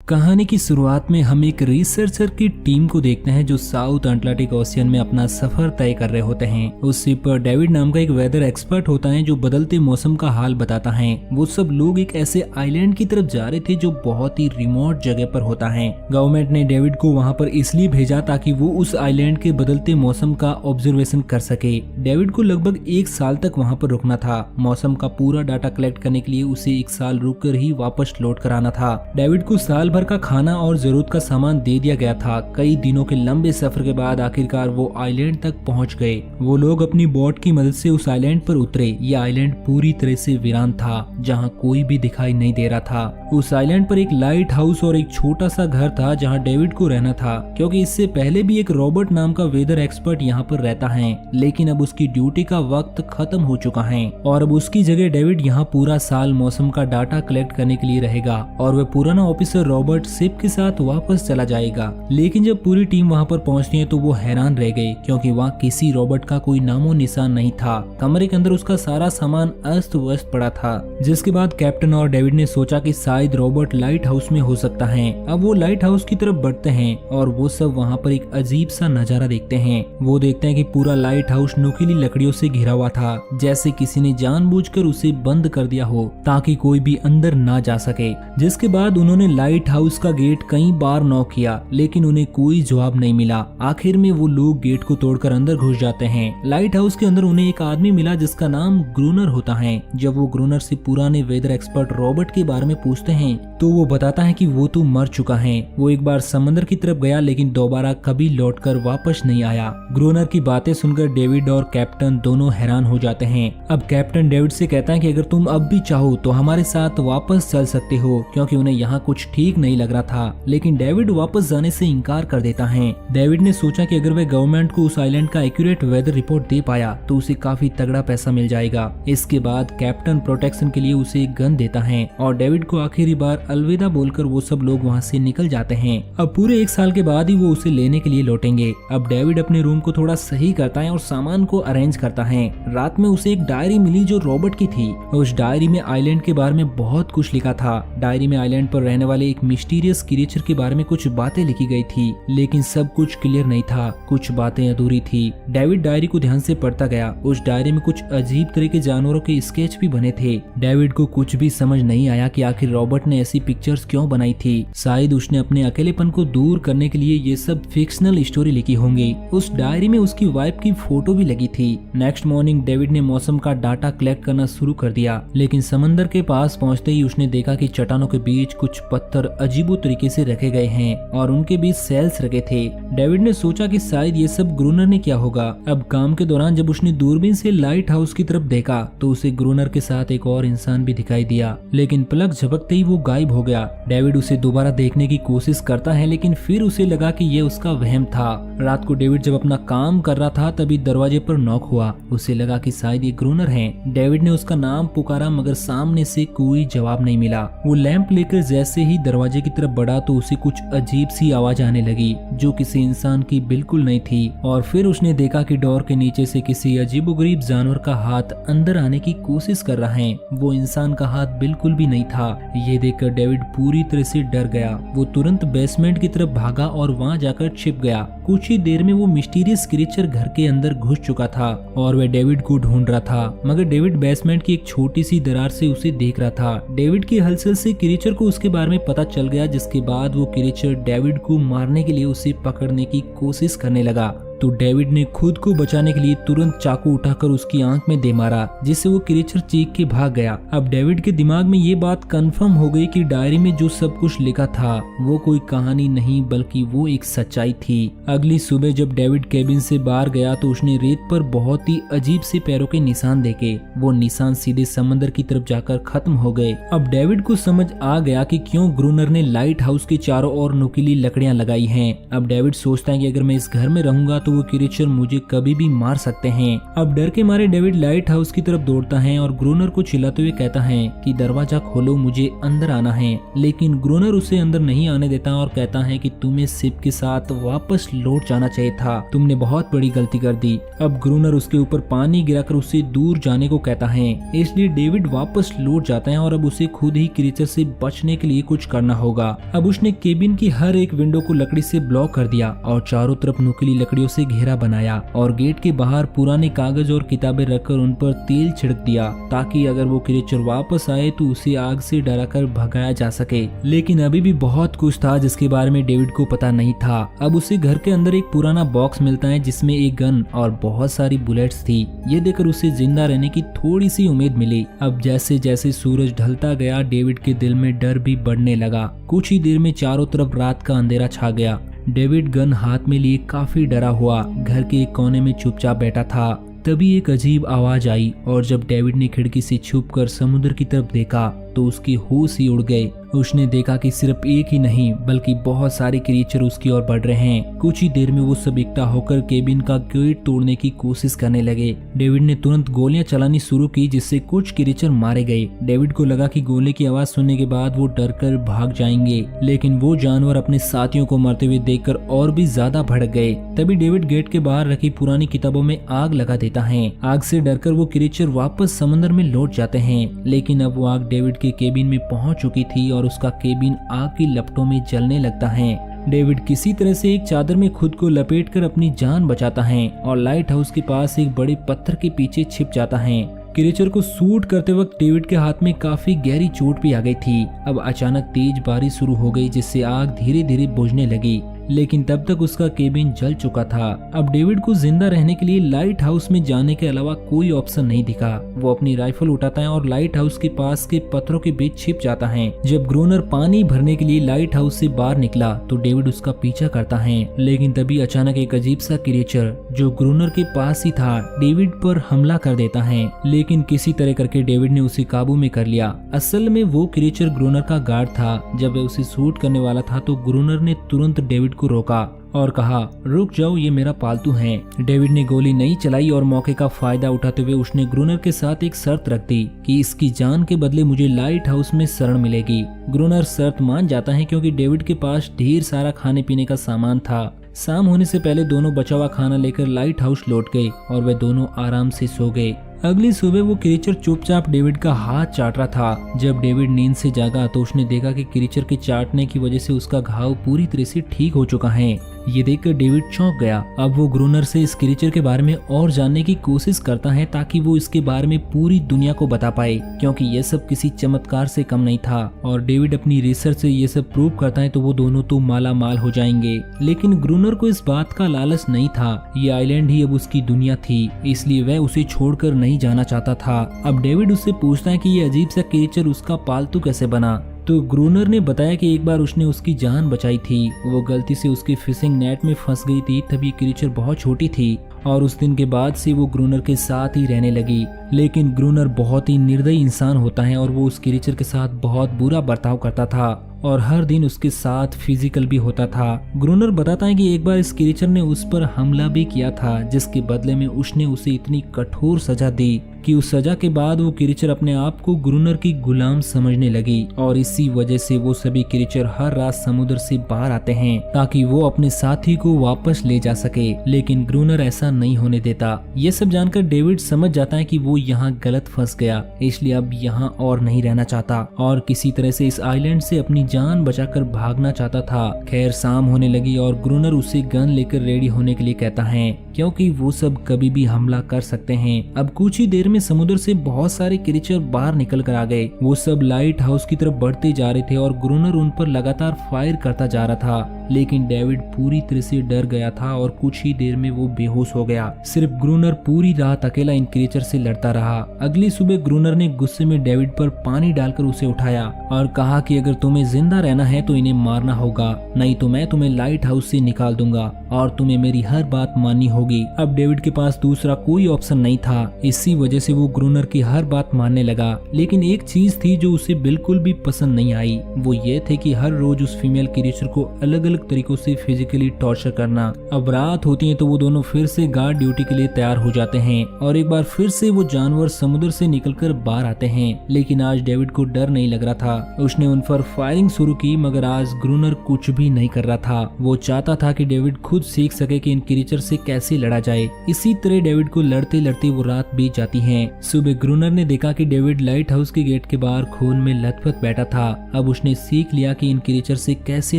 कहानी की शुरुआत में हम एक रिसर्चर की टीम को देखते हैं जो साउथ अटलांटिक ओशियन में अपना सफर तय कर रहे होते हैं। उस शिप पर डेविड नाम का एक वेदर एक्सपर्ट होता है जो बदलते मौसम का हाल बताता है। वो सब लोग एक ऐसे आइलैंड की तरफ जा रहे थे जो बहुत ही रिमोट जगह पर होता है। गवर्नमेंट ने डेविड को वहाँ पर इसलिए भेजा ताकि वो उस आइलैंड के बदलते मौसम का ऑब्जर्वेशन कर सके। डेविड को लगभग 1 साल तक वहाँ पर रुकना था। मौसम का पूरा डाटा कलेक्ट करने के लिए उसे 1 साल रुक कर ही वापस लौट कर आना था। डेविड को साल भर का खाना और जरूरत का सामान दे दिया गया था। कई दिनों के लंबे सफर के बाद आखिरकार वो आइलैंड तक पहुंच गए। वो लोग अपनी बोट की मदद से उस आइलैंड पर उतरे। ये आइलैंड पूरी तरह से वीरान था, जहां कोई भी दिखाई नहीं दे रहा था। उस आइलैंड पर एक लाइट हाउस और एक छोटा सा घर था जहां डेविड को रहना था, क्योंकि इससे पहले भी एक रॉबर्ट नाम का वेदर एक्सपर्ट यहाँ पर रहता है, लेकिन अब उसकी ड्यूटी का वक्त खत्म हो चुका है और अब उसकी जगह डेविड यहाँ पूरा साल मौसम का डाटा कलेक्ट करने के लिए रहेगा और वह पुराना ऑफिसर रॉबर्ट शिप के साथ वापस चला जाएगा। लेकिन जब पूरी टीम वहां पर पहुंचती है तो वो हैरान रह गए, क्योंकि वहां किसी रॉबर्ट का कोई नामो निशान नहीं था। कमरे के अंदर उसका सारा सामान अस्त व्यस्त पड़ा था। जिसके बाद कैप्टन और डेविड ने सोचा कि शायद रॉबर्ट लाइट हाउस में हो सकता है। अब वो लाइट हाउस की तरफ बढ़ते हैं और वो सब वहाँ पर एक अजीब सा नजारा देखते हैं। वो देखते हैं कि पूरा लाइट हाउस नुकीली लकड़ियों से घिरा हुआ था, जैसे किसी ने जानबूझकर उसे बंद कर दिया हो ताकि कोई भी अंदर ना जा सके। जिसके बाद उन्होंने लाइट हाउस का गेट कई बार नॉक किया, लेकिन उन्हें कोई जवाब नहीं मिला। आखिर में वो लोग गेट को तोड़कर अंदर घुस जाते हैं। लाइट हाउस के अंदर उन्हें एक आदमी मिला जिसका नाम ग्रूनर होता है। जब वो ग्रूनर से पुराने वेदर एक्सपर्ट रॉबर्ट के बारे में पूछते हैं तो वो बताता है कि वो तो मर चुका है। वो एक बार समंदर की तरफ गया, लेकिन दोबारा कभी लौटकर वापस नहीं आया। ग्रूनर की बातें सुनकर डेविड और कैप्टन दोनों हैरान हो जाते हैं। अब कैप्टन डेविड से कहता है कि अगर तुम अब भी चाहो तो हमारे साथ वापस चल सकते हो, क्योंकि उन्हें यहाँ कुछ ठीक नहीं लग रहा था। लेकिन डेविड वापस जाने से इनकार कर देता है। डेविड ने सोचा कि अगर वह गवर्नमेंट को उस आइलैंड का एक्यूरेट वेदर रिपोर्ट दे पाया तो उसे काफी तगड़ा पैसा मिल जाएगा। इसके बाद कैप्टन प्रोटेक्शन के लिए उसे एक गन देता है और डेविड को आखिरी बार अलविदा बोलकर वो सब लोग वहाँ से निकल जाते हैं। अब पूरे 1 साल के बाद ही वो उसे लेने के लिए लौटेंगे। अब डेविड अपने रूम को थोड़ा सही करता है और सामान को अरेंज करता है। रात में उसे एक डायरी मिली जो रॉबर्ट की थी। उस डायरी में आइलैंड के बारे में बहुत कुछ लिखा था। डायरी में आइलैंड पर रहने वाले एक मिस्टीरियस क्रिएचर के बारे में कुछ बातें लिखी गई थी, लेकिन सब कुछ क्लियर नहीं था। कुछ बातें अधूरी थी। डेविड डायरी को ध्यान से पढ़ता गया। उस डायरी में कुछ अजीब तरह के जानवरों के स्केच भी बने थे। डेविड को कुछ भी समझ नहीं आया कि आखिर रॉबर्ट ने ऐसी पिक्चर्स क्यों बनाई थी। शायद उसने अपने अकेलेपन को दूर करने के लिए ये सब फिक्शनल स्टोरी लिखी होंगी। उस डायरी में उसकी वाइफ की फोटो भी लगी थी। नेक्स्ट मॉर्निंग डेविड ने मौसम का डाटा कलेक्ट करना शुरू कर दिया, लेकिन समंदर के पास पहुंचते ही उसने देखा कि चट्टानों के बीच कुछ पत्थर अजीबो तरीके से रखे गए हैं और उनके बीच सेल्स रखे थे। डेविड ने सोचा कि शायद ये सब ग्रूनर ने किया होगा। अब काम के दौरान जब उसने दूरबीन से लाइट हाउस की तरफ देखा तो उसे ग्रूनर के साथ एक और इंसान भी दिखाई दिया, लेकिन पलक झपकते ही वो गायब हो गया। डेविड उसे दोबारा देखने की कोशिश करता है, लेकिन फिर उसे लगा कि ये उसका वहम था। रात को डेविड जब अपना काम कर रहा था तभी दरवाजे पर नॉक हुआ। उसे लगा कि शायद ये ग्रूनर है। डेविड ने उसका नाम पुकारा, मगर सामने से कोई जवाब नहीं मिला। वो लैंप लेकर जैसे ही दरवाजे की तरफ बढ़ा तो उसे कुछ अजीब सी आवाज आने लगी, जो किसी इंसान की बिल्कुल नहीं थी। और फिर उसने देखा कि डोर के नीचे से किसी अजीबोगरीब जानवर का हाथ अंदर आने की कोशिश कर रहा है। वो इंसान का हाथ बिल्कुल भी नहीं था। ये देखकर डेविड पूरी तरह से डर गया। वो तुरंत बेसमेंट की तरफ भागा और वहाँ जाकर छिप गया। कुछ ही देर में वो मिस्टीरियस क्रिएचर घर के अंदर घुस चुका था और वह डेविड को ढूंढ रहा था, मगर डेविड बेसमेंट की एक छोटी सी दरार से उसे देख रहा था। डेविड की हलचल से क्रिएचर को उसके बारे में पता चल गया, जिसके बाद वो क्रिएचर डेविड को मारने के लिए उसे पकड़ने की कोशिश करने लगा। तो डेविड ने खुद को बचाने के लिए तुरंत चाकू उठाकर उसकी आंख में दे मारा, जिससे वो क्रिएचर चीख के भाग गया। अब डेविड के दिमाग में ये बात कंफर्म हो गई कि डायरी में जो सब कुछ लिखा था वो कोई कहानी नहीं बल्कि वो एक सच्चाई थी। अगली सुबह जब डेविड केबिन से बाहर गया तो उसने रेत पर बहुत ही अजीब से पैरों के निशान देखे। वो निशान सीधे समंदर की तरफ जाकर खत्म हो गए। अब डेविड को समझ आ गया कि क्यों ग्रूनर ने लाइट हाउस के चारों ओर नुकीली लकड़ियां लगाई हैं। अब डेविड सोचता है कि अगर मैं इस घर में रहूंगा तो वो क्रिएचर मुझे कभी भी मार सकते हैं। अब डर के मारे डेविड लाइट हाउस की तरफ दौड़ता है और ग्रोनर को चिल्लाते हुए कहता है कि दरवाजा खोलो, मुझे अंदर आना है। लेकिन ग्रोनर उसे अंदर नहीं आने देता और कहता है कि तुम्हें सिप के साथ वापस लौट जाना चाहिए था, तुमने बहुत बड़ी गलती कर दी। अब ग्रोनर उसके ऊपर पानी गिराकर उससे दूर जाने को कहता है, इसलिए डेविड वापस लौट जाता है और अब उसे खुद ही क्रिएचर से बचने के लिए कुछ करना होगा। अब उसने केबिन की हर एक विंडो को लकड़ी से ब्लॉक कर दिया और चारों तरफ नुकीली लकड़ियों से घेरा बनाया और गेट के बाहर पुराने कागज और किताबें रखकर उन पर तेल छिड़क दिया ताकि अगर वो क्रिएचर वापस आए तो उसे आग से डराकर भगाया जा सके। लेकिन अभी भी बहुत कुछ था जिसके बारे में डेविड को पता नहीं था। अब उसे घर के अंदर एक पुराना बॉक्स मिलता है जिसमें एक गन और बहुत सारी बुलेट्स थी। ये देखकर उसे जिंदा रहने की थोड़ी सी उम्मीद मिली। अब जैसे जैसे सूरज ढलता गया डेविड के दिल में डर भी बढ़ने लगा। कुछ ही देर में चारों तरफ रात का अंधेरा छा गया। डेविड गन हाथ में लिए काफी डरा हुआ घर के एक कोने में चुपचाप बैठा था। तभी एक अजीब आवाज आई और जब डेविड ने खिड़की से छुपकर समुद्र की तरफ देखा तो उसके होश ही उड़ गए। उसने देखा कि सिर्फ एक ही नहीं बल्कि बहुत सारे क्रिएचर उसकी ओर बढ़ रहे हैं। कुछ ही देर में वो सब इकट्ठा होकर केबिन का गेट तोड़ने की कोशिश करने लगे। डेविड ने तुरंत गोलियां चलानी शुरू की जिससे कुछ क्रिएचर मारे गए। डेविड को लगा कि गोली की आवाज सुनने के बाद वो डरकर भाग जाएंगे, लेकिन वो जानवर अपने साथियों को मरते हुए देखकर और भी ज्यादा भड़क गए। तभी डेविड गेट के बाहर रखी पुरानी किताबों में आग लगा देता है। आग से डरकर वो क्रिएचर वापस समंदर में लौट जाते हैं, लेकिन अब वो आग डेविड के केबिन में पहुंच चुकी थी और उसका केबिन आग की लपटों में जलने लगता है। डेविड किसी तरह से एक चादर में खुद को लपेटकर अपनी जान बचाता है और लाइट हाउस के पास एक बड़े पत्थर के पीछे छिप जाता है। क्रिएचर को शूट करते वक्त डेविड के हाथ में काफी गहरी चोट भी आ गई थी। अब अचानक तेज बारिश शुरू हो गई जिससे आग धीरे धीरे बुझने लगी, लेकिन तब तक उसका केबिन जल चुका था। अब डेविड को जिंदा रहने के लिए लाइट हाउस में जाने के अलावा कोई ऑप्शन नहीं दिखा। वो अपनी राइफल उठाता है और लाइट हाउस के पास के पत्थरों के बीच छिप जाता है। जब ग्रोनर पानी भरने के लिए लाइट हाउस से बाहर निकला तो डेविड उसका पीछा करता है, लेकिन तभी अचानक एक अजीब सा क्रिएचर जो ग्रोनर के पास ही था डेविड पर हमला कर देता है, लेकिन किसी तरह करके डेविड ने उसे काबू में कर लिया। असल में वो क्रिएचर ग्रोनर का गार्ड था। जब वह उसे शूट करने वाला था तो ग्रोनर ने तुरंत डेविड को रोका और कहा, रुक जाओ, ये मेरा पालतू है। डेविड ने गोली नहीं चलाई और मौके का फायदा उठाते हुए उसने ग्रोनर के साथ एक शर्त रख दी कि इसकी जान के बदले मुझे लाइट हाउस में शरण मिलेगी। ग्रोनर शर्त मान जाता है क्योंकि डेविड के पास ढेर सारा खाने पीने का सामान था। शाम होने से पहले दोनों बचा हुआ खाना लेकर लाइट हाउस लौट गए और वे दोनों आराम से सो गए। अगली सुबह वो क्रिएचर चुपचाप डेविड का हाथ चाट रहा था। जब डेविड नींद से जागा तो उसने देखा कि क्रिएचर के चाटने की वजह से उसका घाव पूरी तरह से ठीक हो चुका है। ये देखकर डेविड चौंक गया। अब वो ग्रोनर से इस क्रिएचर के बारे में और जानने की कोशिश करता है ताकि वो इसके बारे में पूरी दुनिया को बता पाए, क्योंकि ये सब किसी चमत्कार से कम नहीं था और डेविड अपनी रिसर्च से ये सब प्रूव करता है तो वो दोनों तो माला माल हो जाएंगे। लेकिन ग्रोनर को इस बात का लालच नहीं था। ये आइलैंड ही अब उसकी दुनिया थी, इसलिए वह उसे छोड़कर नहीं जाना चाहता था। अब डेविड उससे पूछता है कि ये अजीब सा क्रिएचर उसका पालतू कैसे बना। तो ग्रोनर ने बताया कि एक बार उसने उसकी जान बचाई थी। वो गलती से उसकी फिशिंग नेट में फंस गई थी, तभी क्रिएचर बहुत छोटी थी और उस दिन के बाद से वो ग्रोनर के साथ ही रहने लगी। लेकिन ग्रोनर बहुत ही निर्दयी इंसान होता है और वो उस क्रिएचर के साथ बहुत बुरा बर्ताव करता था और हर दिन उसके साथ फिजिकल भी होता था। ग्रोनर बताता है कि एक बार इस क्रिएचर ने उस पर हमला भी किया था, जिसके बदले में उसने उसे इतनी कठोर सजा दी कि उस सजा के बाद वो क्रिएचर अपने आप को ग्रोनर की गुलाम समझने लगी और इसी वजह से वो सभी क्रिएचर हर रात समुद्र से बाहर आते हैं ताकि वो अपने साथी को वापस ले जा सके। लेकिन ग्रोनर ऐसा नहीं होने देता। ये सब जानकर डेविड समझ जाता है कि वो यहाँ गलत फंस गया, इसलिए अब यहाँ और नहीं रहना चाहता और किसी तरह से इस आइलैंड से अपनी जान बचाकर भागना चाहता था। खैर शाम होने लगी और ग्रोनर उसे गन लेकर रेडी होने के लिए कहता है, क्योंकि वो सब कभी भी हमला कर सकते हैं। अब कुछ ही देर में समुद्र से बहुत सारे क्रिएचर बाहर निकल कर आ गए। वो सब लाइट हाउस की तरफ बढ़ते जा रहे थे और ग्रोनर उन पर लगातार फायर करता जा रहा था, लेकिन डेविड पूरी तरह से डर गया था और कुछ ही देर में वो बेहोश हो गया। सिर्फ ग्रोनर पूरी रात अकेला इन क्रिएचर से लड़ता रहा। अगली सुबह ग्रोनर ने गुस्से में डेविड पर पानी डालकर उसे उठाया और कहा कि अगर तुम्हें जिंदा रहना है तो इन्हें मारना होगा, नहीं तो मैं तुम्हें लाइट हाउस से निकाल दूंगा और तुम्हें मेरी हर बात माननी होगी। अब डेविड के पास दूसरा कोई ऑप्शन नहीं था, इसी वजह से वो ग्रोनर की हर बात मानने लगा। लेकिन एक चीज थी जो उसे बिल्कुल भी पसंद नहीं आई, वो ये थे कि हर रोज उस फीमेल क्रिएचर को अलग अलग अलग तरीकों से फिजिकली टॉर्चर करना। अब रात होती है तो वो दोनों फिर से गार्ड ड्यूटी के लिए तैयार हो जाते हैं और एक बार फिर से वो जानवर समुद्र से निकलकर बाहर आते हैं। लेकिन आज डेविड को डर नहीं लग रहा था। उसने उन पर फायरिंग शुरू की, मगर आज ग्रूनर कुछ भी नहीं कर रहा था। वो चाहता था कि डेविड खुद सीख सके कि इन क्रीचर से कैसे लड़ा जाए। इसी तरह डेविड को लड़ते लड़ते वो रात बीत जाती है। सुबह ग्रूनर ने देखा कि डेविड लाइट हाउस के गेट के बाहर खून में लथपथ बैठा था। अब उसने सीख लिया कि इन क्रीचर से कैसे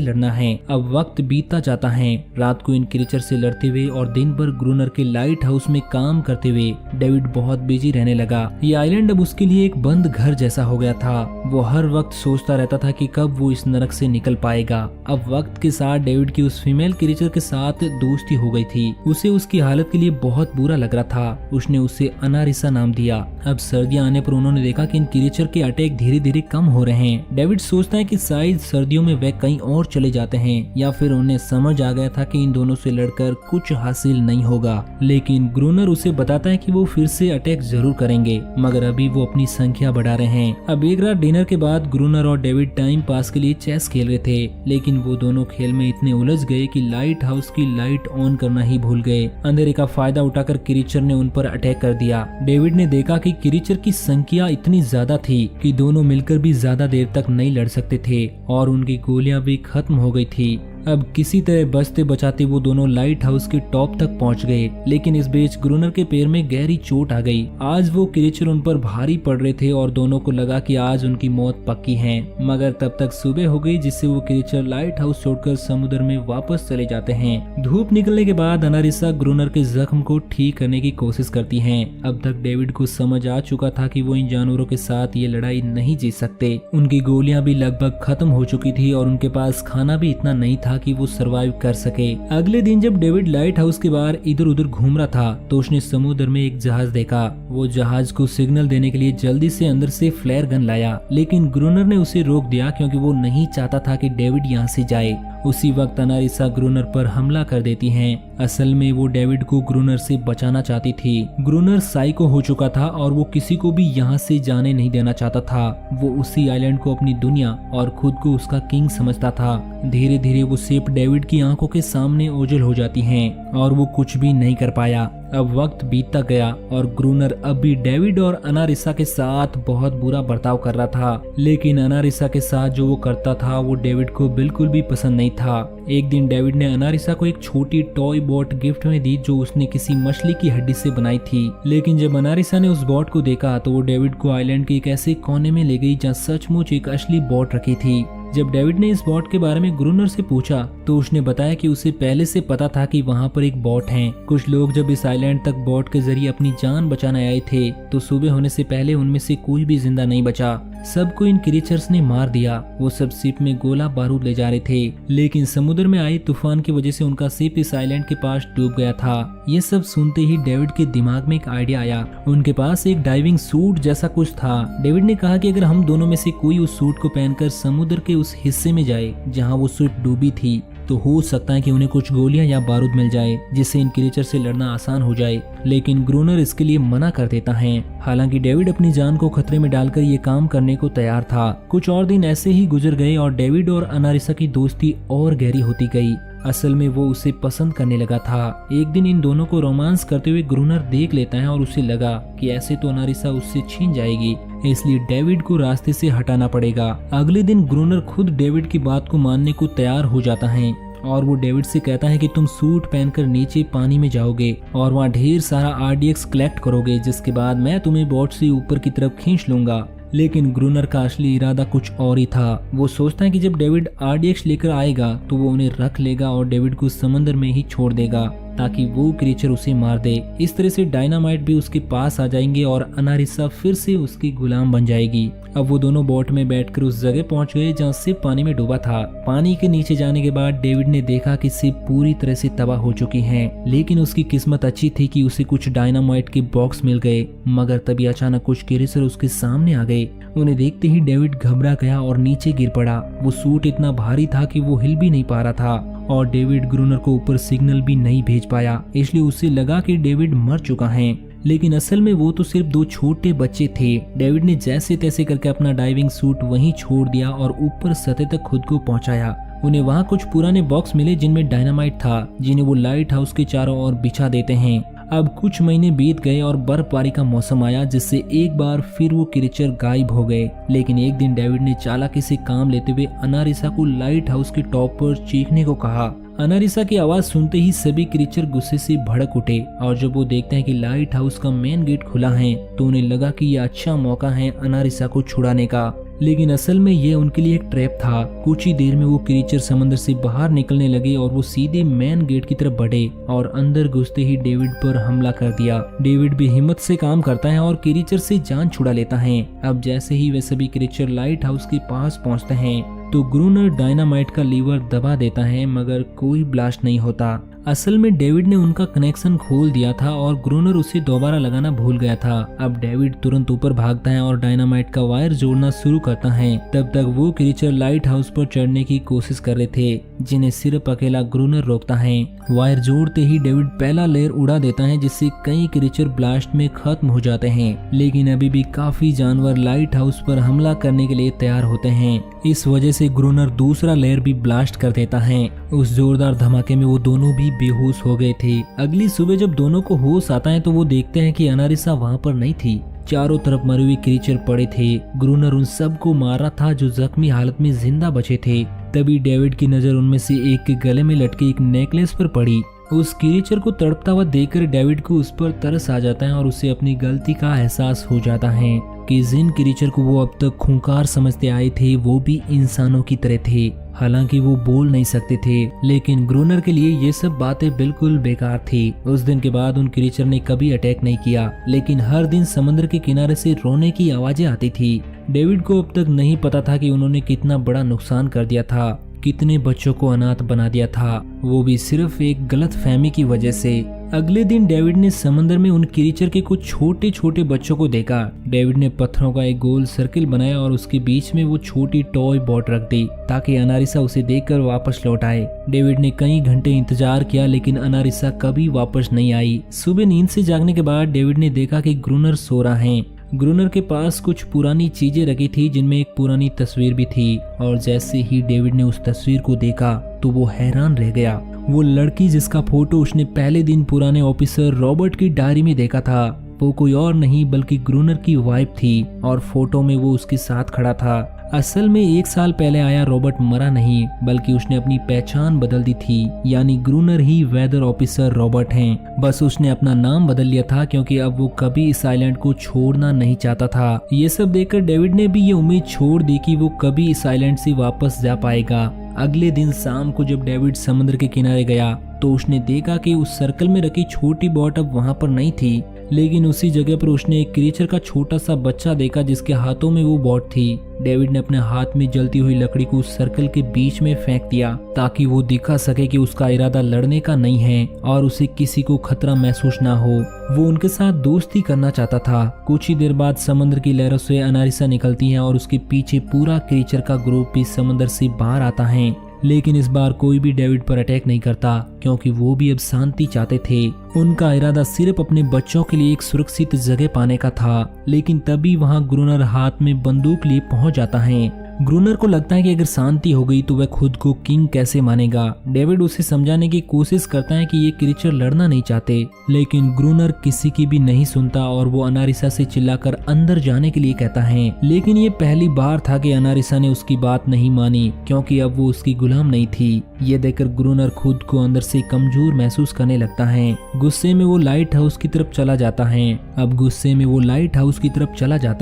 लड़ना है। अब वक्त बीतता जाता है। रात को इन क्रीचर से लड़ते हुए और दिन भर ग्रूनर के लाइट हाउस में काम करते हुए डेविड बहुत बिजी रहने लगा। ये आइलैंड अब उसके लिए एक बंद घर जैसा हो गया था। वो हर वक्त सोचता रहता था कि कब वो इस नरक से निकल पाएगा। अब वक्त के साथ डेविड की उस फीमेल क्रीचर के साथ दोस्ती हो गई थी। उसे उसकी हालत के लिए बहुत बुरा लग रहा था। उसने उसे अनारिसा नाम दिया। अब सर्दियां आने पर उन्होंने देखा कि इन क्रीचर के अटैक धीरे धीरे कम हो रहे हैं। डेविड सोचता है कि शायद सर्दियों में वे कहीं और चले जाते हैं या फिर उन्हें समझ आ गया था कि इन दोनों से लड़कर कुछ हासिल नहीं होगा। लेकिन ग्रूनर उसे बताता है कि वो फिर से अटैक जरूर करेंगे, मगर अभी वो अपनी संख्या बढ़ा रहे हैं। अब एक रात डिनर के बाद ग्रूनर और डेविड टाइम पास के लिए चेस खेल रहे थे, लेकिन वो दोनों खेल में इतने उलझ गए कि लाइट हाउस की लाइट ऑन करना ही भूल गए। अंधेरे का फायदा उठाकर क्रीचर ने उन पर अटैक कर दिया। डेविड ने देखा कि क्रीचर की संख्या इतनी ज्यादा थी कि दोनों मिलकर भी ज्यादा देर तक नहीं लड़ सकते थे और उनकी गोलियां भी खत्म हो गई थी। अब किसी तरह बचते बचाते वो दोनों लाइट हाउस के टॉप तक पहुंच गए, लेकिन इस बीच ग्रूनर के पैर में गहरी चोट आ गई। आज वो क्रीचर उन पर भारी पड़ रहे थे और दोनों को लगा कि आज उनकी मौत पक्की है। मगर तब तक सुबह हो गई, जिससे वो क्रीचर लाइट हाउस छोड़कर समुद्र में वापस चले जाते हैं। धूप निकलने के बाद अनारिसा ग्रूनर के जख्म को ठीक करने की कोशिश करती है। अब तक डेविड को समझ आ चुका था कि वो इन जानवरों के साथ ये लड़ाई नहीं जीत सकते। उनकी गोलियां भी लगभग खत्म हो चुकी थी और उनके पास खाना भी इतना नहीं था कि वो सरवाइव कर सके। अगले दिन जब डेविड लाइट हाउस के बाहर इधर उधर घूम रहा था तो उसने समुद्र में एक जहाज देखा। वो जहाज को सिग्नल देने के लिए जल्दी से अंदर से फ्लेयर गन लाया, लेकिन ग्रूनर ने उसे रोक दिया क्योंकि वो नहीं चाहता था कि डेविड यहाँ से जाए। उसी वक्त अनारिसा ग्रूनर पर हमला कर देती हैं। असल में वो डेविड को ग्रूनर से बचाना चाहती थी। ग्रूनर साइको हो चुका था और वो किसी को भी यहाँ से जाने नहीं देना चाहता था। वो उसी आइलैंड को अपनी दुनिया और खुद को उसका किंग समझता था। धीरे धीरे वो शिप डेविड की आंखों के सामने ओझल हो जाती हैं और वो कुछ भी नहीं कर पाया। अब वक्त बीतता गया और ग्रूनर अब भी डेविड और अनारिसा के साथ बहुत बुरा बर्ताव कर रहा था, लेकिन अनारिसा के साथ जो वो करता था वो डेविड को बिल्कुल भी पसंद नहीं था। एक दिन डेविड ने अनारिसा को एक छोटी टॉय बोट गिफ्ट में दी जो उसने किसी मछली की हड्डी से बनाई थी। लेकिन जब अनारिसा ने उस बोट को देखा तो वो डेविड को आइलैंड के एक ऐसे कोने में ले गई जहाँ सचमुच एक असली बोट रखी थी। जब डेविड ने इस बोट के बारे में ग्रूनर से पूछा तो उसने बताया कि उसे पहले से पता था कि वहाँ पर एक बोट है। कुछ लोग जब इस आइलैंड तक बोट के जरिए अपनी जान बचाने आए थे तो सुबह होने से पहले उनमें से कोई भी जिंदा नहीं बचा। सबको इन क्रीचर्स ने मार दिया। वो सब शिप में गोला बारूद ले जा रहे थे, लेकिन समुद्र में आए तूफान की वजह से उनका शिप इस आइलैंड के पास डूब गया था। ये सब सुनते ही डेविड के दिमाग में एक आइडिया आया। उनके पास एक डाइविंग सूट जैसा कुछ था। डेविड ने कहा कि अगर हम दोनों में से कोई उस सूट को पहनकर समुद्र के उस हिस्से में जाए जहाँ वो शिप डूबी थी तो हो सकता है कि उन्हें कुछ गोलियां या बारूद मिल जाए जिससे इन क्रीचर से लड़ना आसान हो जाए। लेकिन ग्रूनर इसके लिए मना कर देता है। हालांकि डेविड अपनी जान को खतरे में डालकर ये काम करने को तैयार था। कुछ और दिन ऐसे ही गुजर गए और डेविड और अनारिसा की दोस्ती और गहरी होती गई। असल में वो उसे पसंद करने लगा था। एक दिन इन दोनों को रोमांस करते हुए ग्रूनर देख लेता है और उसे लगा कि ऐसे तो अनारिसा उससे छीन जाएगी, इसलिए डेविड को रास्ते से हटाना पड़ेगा। अगले दिन ग्रूनर खुद डेविड की बात को मानने को तैयार हो जाता है और वो डेविड से कहता है कि तुम सूट पहनकर नीचे पानी में जाओगे और वहाँ ढेर सारा RDX कलेक्ट करोगे, जिसके बाद मैं तुम्हें बोट से ऊपर की तरफ खींच लूंगा। लेकिन ग्रूनर का असली इरादा कुछ और ही था। वो सोचता है कि जब डेविड RDX लेकर आएगा तो वो उन्हें रख लेगा और डेविड को समंदर में ही छोड़ देगा ताकि वो क्रीचर उसे मार दे। इस तरह से डायनामाइट भी उसके पास आ जाएंगे और अनारिसा फिर से उसकी गुलाम बन जाएगी। अब वो दोनों बोट में बैठकर उस जगह पहुंच गए जहाँ शिप पानी में डूबा था। पानी के नीचे जाने के बाद डेविड ने देखा कि शिप पूरी तरह से तबाह हो चुकी है, लेकिन उसकी किस्मत अच्छी थी कि उसे कुछ डायनामाइट के बॉक्स मिल गए। मगर तभी अचानक कुछ क्रीचर उसके सामने आ गए। उन्हें देखते ही डेविड घबरा गया और नीचे गिर पड़ा। वो सूट इतना भारी था कि वो हिल भी नहीं पा रहा था और डेविड ग्रूनर को ऊपर सिग्नल भी नहीं भेज पाया, इसलिए उसे लगा कि डेविड मर चुका है। लेकिन असल में वो तो सिर्फ दो छोटे बच्चे थे। डेविड ने जैसे तैसे करके अपना डाइविंग सूट वहीं छोड़ दिया और ऊपर सतह तक खुद को पहुंचाया। उन्हें वहाँ कुछ पुराने बॉक्स मिले जिनमें डायनामाइट था, जिन्हें वो लाइट हाउस के चारों ओर बिछा देते हैं। अब कुछ महीने बीत गए और बर्फबारी का मौसम आया, जिससे एक बार फिर वो क्रीचर गायब हो गए। लेकिन एक दिन डेविड ने चालाकी से काम लेते हुए अनारिसा को लाइट हाउस के टॉप पर चीखने को कहा। अनारिसा की आवाज सुनते ही सभी क्रीचर गुस्से से भड़क उठे और जब वो देखते हैं कि लाइट हाउस का मेन गेट खुला है तो उन्हें लगा कि यह अच्छा मौका है अनारिसा को छुड़ाने का। लेकिन असल में ये उनके लिए एक ट्रैप था। कुछ ही देर में वो क्रीचर समंदर से बाहर निकलने लगे और वो सीधे मेन गेट की तरफ बढ़े और अंदर घुसते ही डेविड पर हमला कर दिया। डेविड भी हिम्मत से काम करता है और क्रीचर से जान छुड़ा लेता है। अब जैसे ही वे सभी क्रीचर लाइट हाउस के पास पहुंचते हैं तो ग्रूनर डायनामाइट का लीवर दबा देता है, मगर कोई ब्लास्ट नहीं होता। असल में डेविड ने उनका कनेक्शन खोल दिया था और ग्रूनर उसे दोबारा लगाना भूल गया था। अब डेविड तुरंत ऊपर भागता है और डायनामाइट का वायर जोड़ना शुरू करता है। तब तक वो क्रीचर लाइट हाउस पर चढ़ने की कोशिश कर रहे थे, जिन्हें सिर्फ अकेला ग्रूनर रोकता है। वायर जोड़ते ही डेविड पहला लेयर उड़ा देता है, जिससे कई क्रीचर ब्लास्ट में खत्म हो जाते हैं। लेकिन अभी भी काफी जानवर लाइट हाउस पर हमला करने के लिए तैयार होते हैं। इस वजह से ग्रूनर दूसरा लेयर भी ब्लास्ट कर देता है। उस जोरदार धमाके में वो दोनों भी बेहोश हो गए थे। अगली सुबह जब दोनों को होश आता है तो वो देखते हैं कि अनारिसा वहाँ पर नहीं थी। चारों तरफ मरे हुए क्रीचर पड़े थे। ग्रूनर उन सबको मार रहा था जो जख्मी हालत में जिंदा बचे थे। तभी डेविड की नजर उनमें से एक के गले में लटके एक नेकलेस पर पड़ी। उस क्रीचर को तड़पता हुआ देखकर डेविड को उस पर तरस आ जाता है और उसे अपनी गलती का एहसास हो जाता है कि जिन क्रीचर को वो अब तक खूंखार समझते आए थे वो भी इंसानों की तरह थे। हालांकि वो बोल नहीं सकते थे, लेकिन ग्रूनर के लिए ये सब बातें बिल्कुल बेकार थी। उस दिन के बाद उन क्रीचर ने कभी अटैक नहीं किया, लेकिन हर दिन समुद्र के किनारे से रोने की आवाजें आती थी। डेविड को अब तक नहीं पता था कि उन्होंने कितना बड़ा नुकसान कर दिया था, कितने बच्चों को अनाथ बना दिया था, वो भी सिर्फ एक गलतफहमी की वजह से। अगले दिन डेविड ने समंदर में उन क्रीचर के कुछ छोटे छोटे बच्चों को देखा। डेविड ने पत्थरों का एक गोल सर्किल बनाया और उसके बीच में वो छोटी टॉय बोट रख दी ताकि अनारिसा उसे देखकर वापस लौट आए। डेविड ने कई घंटे इंतजार किया, लेकिन अनारिसा कभी वापस नहीं आई। सुबह नींद से जागने के बाद डेविड ने देखा कि ग्रूनर सो रहा है। ग्रूनर के पास कुछ पुरानी चीजें रखी थी, जिनमें एक पुरानी तस्वीर भी थी। और जैसे ही डेविड ने उस तस्वीर को देखा तो वो हैरान रह गया। वो लड़की जिसका फोटो उसने पहले दिन पुराने ऑफिसर रॉबर्ट की डायरी में देखा था, वो कोई और नहीं बल्कि ग्रूनर की वाइफ थी और फोटो में वो उसके साथ खड़ा था। असल में 1 साल पहले आया रॉबर्ट मरा नहीं, बल्कि उसने अपनी पहचान बदल दी थी। यानी ग्रूनर ही वेदर ऑफिसर रॉबर्ट हैं। बस उसने अपना नाम बदल लिया था क्योंकि अब वो कभी इस आइलैंड को छोड़ना नहीं चाहता था। ये सब देखकर डेविड ने भी ये उम्मीद छोड़ दी कि वो कभी इस आइलैंड से वापस जा पाएगा। अगले दिन शाम को जब डेविड समुद्र के किनारे गया तो उसने देखा कि उस सर्कल में रखी छोटी बोट अब वहाँ पर नहीं थी, लेकिन उसी जगह पर उसने एक क्रीचर का छोटा सा बच्चा देखा जिसके हाथों में वो बोट थी। डेविड ने अपने हाथ में जलती हुई लकड़ी को उस सर्कल के बीच में फेंक दिया ताकि वो दिखा सके कि उसका इरादा लड़ने का नहीं है और उसे किसी को खतरा महसूस ना हो। वो उनके साथ दोस्ती करना चाहता था। कुछ ही देर बाद समुद्र की लहरों से अनारिसा निकलती है और उसके पीछे पूरा क्रीचर का ग्रुप भी समुद्र से बाहर आता है। लेकिन इस बार कोई भी डेविड पर अटैक नहीं करता क्योंकि वो भी अब शांति चाहते थे। उनका इरादा सिर्फ अपने बच्चों के लिए एक सुरक्षित जगह पाने का था। लेकिन तभी वहां ग्रूनर हाथ में बंदूक लिए पहुंच जाता है। ग्रूनर को लगता है कि अगर शांति हो गई तो वह खुद को किंग कैसे मानेगा। डेविड उसे समझाने की कोशिश करता है कि ये क्रीचर लड़ना नहीं चाहते, लेकिन ग्रूनर किसी की भी नहीं सुनता और वो अनारिसा से चिल्लाकर अंदर जाने के लिए कहता है। लेकिन ये पहली बार था कि अनारिसा ने उसकी बात नहीं मानी क्योंकि अब वो उसकी गुलाम नहीं थी। ये देखकर ग्रूनर खुद को अंदर से कमजोर महसूस करने लगता है। गुस्से में वो लाइट हाउस की तरफ चला जाता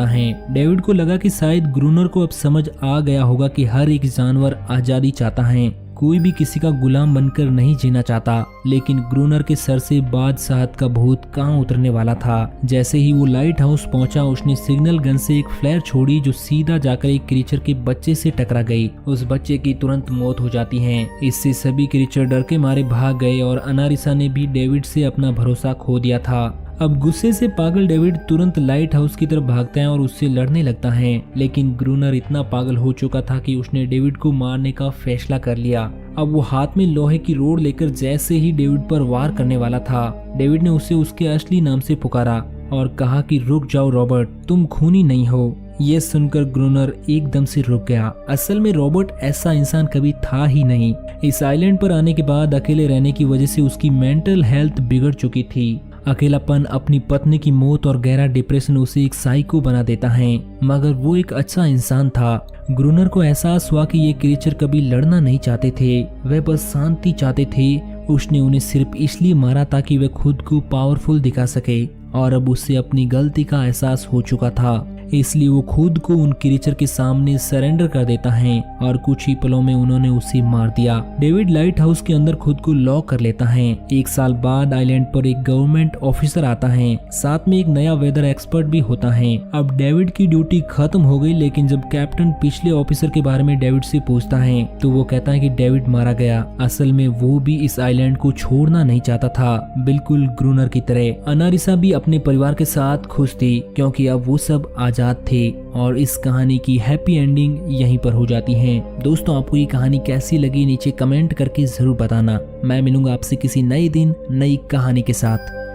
है। डेविड को लगा कि शायद ग्रूनर को अब समझ आ गया होगा कि हर एक जानवर आजादी चाहता है, कोई भी किसी का गुलाम बनकर नहीं जीना चाहता। लेकिन ग्रूनर के सर से बादशाहत का भूत कहाँ उतरने वाला था। जैसे ही वो लाइट हाउस पहुंचा उसने सिग्नल गन से एक फ्लेयर छोड़ी जो सीधा जाकर एक क्रीचर के बच्चे से टकरा गई। उस बच्चे की तुरंत मौत हो जाती है। इससे सभी क्रीचर डर के मारे भाग गए और अनारिसा ने भी डेविड से अपना भरोसा खो दिया था। अब गुस्से से पागल डेविड तुरंत लाइट हाउस की तरफ भागता है और उससे लड़ने लगता है। लेकिन ग्रूनर इतना पागल हो चुका था कि उसने डेविड को मारने का फैसला कर लिया। अब वो हाथ में लोहे की रोड लेकर जैसे ही डेविड पर वार करने वाला था, डेविड ने उसे उसके असली नाम से पुकारा और कहा कि रुक जाओ रॉबर्ट, तुम खूनी नहीं हो। ये सुनकर ग्रूनर एकदम से रुक गया। असल में रॉबर्ट ऐसा इंसान कभी था ही नहीं। इस आइलैंड पर आने के बाद अकेले रहने की वजह से उसकी मेंटल हेल्थ बिगड़ चुकी थी। अकेलापन, अपनी पत्नी की मौत और गहरा डिप्रेशन उसे एक साइको बना देता है, मगर वो एक अच्छा इंसान था। ग्रूनर को एहसास हुआ कि ये क्रिएचर कभी लड़ना नहीं चाहते थे, वे बस शांति चाहते थे। उसने उन्हें सिर्फ इसलिए मारा ताकि वे खुद को पावरफुल दिखा सके, और अब उसे अपनी गलती का एहसास हो चुका था, इसलिए वो खुद को उन क्रिएचर के सामने सरेंडर कर देता है और कुछ ही पलों में उन्होंने उसे मार दिया। डेविड लाइट हाउस के अंदर खुद को लॉक कर लेता है। 1 साल बाद आइलैंड पर एक गवर्नमेंट ऑफिसर आता है, साथ में एक नया वेदर एक्सपर्ट भी होता है। अब डेविड की ड्यूटी खत्म हो गई, लेकिन जब कैप्टन पिछले ऑफिसर के बारे में डेविड से पूछता है तो वो कहता है कि डेविड मारा गया। असल में वो भी इस आइलैंड को छोड़ना नहीं चाहता था, बिल्कुल ग्रूनर की तरह। अनारिसा भी अपने परिवार के साथ खुश थी क्योंकि अब वो सब आजाद थे, और इस कहानी की हैप्पी एंडिंग यहीं पर हो जाती है। दोस्तों, आपको ये कहानी कैसी लगी नीचे कमेंट करके जरूर बताना। मैं मिलूंगा आपसे किसी नए दिन नई कहानी के साथ।